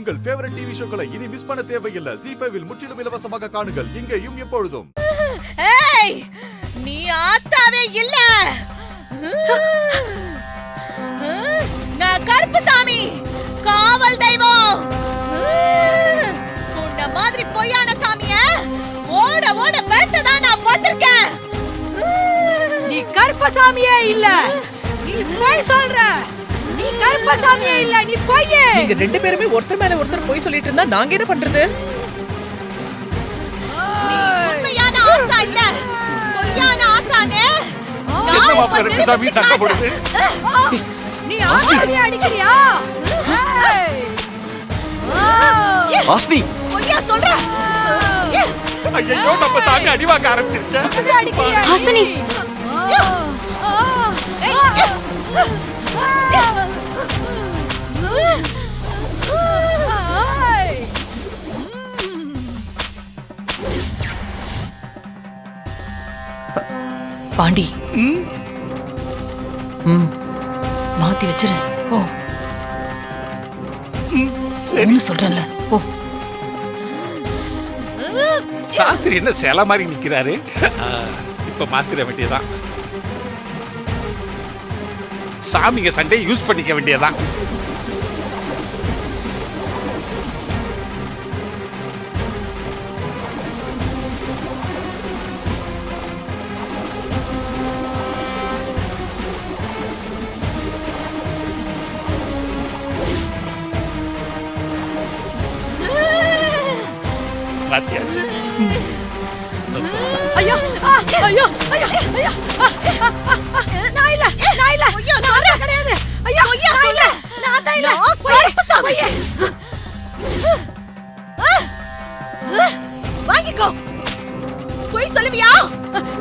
உங்கள் favourite TV ஷோக்களை இனி miss பண்ண தேவையில்லை. ZEE5 இல் முற்றிலும் இலவசமாக காணுங்கள். இங்கேயும் எப்பொழுதும். ஏய், நீ ஆத்தாவே இல்ல. நான் கருப்புசாமி, காவல் தெய்வம். உன்ன மாதிரி பொய்யான சாமிய ஓட ஓட பேட்டதான் நான் பார்த்திருக்கேன். நீ கருப்பசாமியே இல்ல, நீ பொய் சொல்ற. நீ கருப்பசாமியே இல்ல, நீ பொய். நீங்க ரெண்டு பேருமே ஒருத்தர் மேல ஒருத்தர் பொய் சொல்லிட்டு இருந்தா நாங்க என்ன பண்றது? நீ உண்மையான ஆத்தா இல்ல, பொய்யான ஆத்தானே. என்ன மாப்பிள்ளை ரெண்டு சாமி சண்டை போடுது? நீ ஆத்தாவே அடிக்கிறியா? ஆஸ்னி பொய்யா சொல்ற? ஐயோ நம்ம சாமி அடி வாங்க ஆரம்பிச்சிருச்சே. ஹாசினி, பாண்டி மாத்தி வச்சிரு. ஓ சரி சொல்றேன்ல. ஓ சாஸ்திரி என்ன சேல மாதிரி நிக்கிறாரு? இப்ப மாத்திர வேண்டியதான். சாமிங்க சண்டை யூஸ் பண்ணிக்க வேண்டியதான். மாத்தியாச்சு. ஐயோ ஐயோ ஐயோ ஐயோ, நான் இல்ல, நான் இல்ல, பொய்யா சொல்ற? கிடையாது. ஐயோ பொய்யா சொல்ற? நான் தான் இல்ல. கருப்புசாமி. வாங்கிக்கோ. பொய் சொல்லுவியா?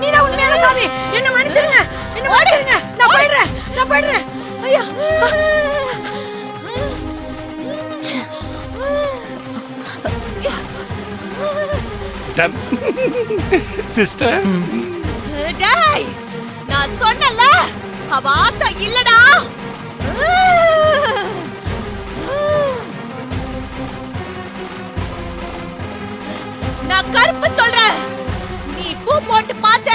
நீ தான் உண்மையான சாமி. என்ன மன்னிச்சிருங்க, என்ன மன்னிச்சிருங்க. நான் போயிடுறேன், நான் போயிடுறேன். ஐயோ சிஸ்டர், டேய், நான் சொன்னல, அவ ஆத்தா இல்லடா. நான் கருப்பு சொல்றேன். நீ பூ போட்டு பார்த்த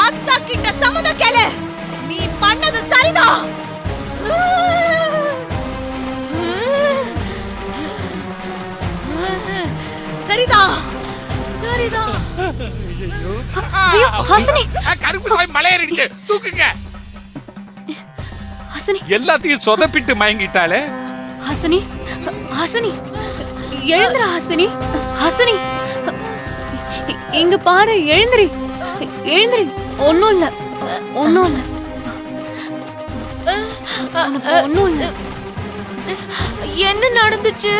ஆத்தா கிட்ட சம்மதம் கேளு. நீ பண்ணது சரிதான். சரிதான், சரிதான். ஹாசினி கருப்பு சாமி மலையேறிடுச்சு, தூக்குங்க. ஹாசினி, எல்லாத்தையும் சொதப்பிட்டு மயங்கிட்டாளே. ஹாசினி, ஹாசினி, எழுந்திர ஹாசினி, ஹாசினி, இங்க பாரு, எழுந்திரி, எழுந்திரி. ஒண்ணும் இல்ல, ஒண்ணும் இல்ல, ஒண்ணும் இல்ல. என்ன நடந்துச்சு?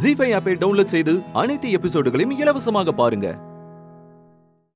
ZEE5 ஆப்பை டவுன்லோட் செய்து அனைத்து எபிசோடுகளையும் இலவசமாக பாருங்க.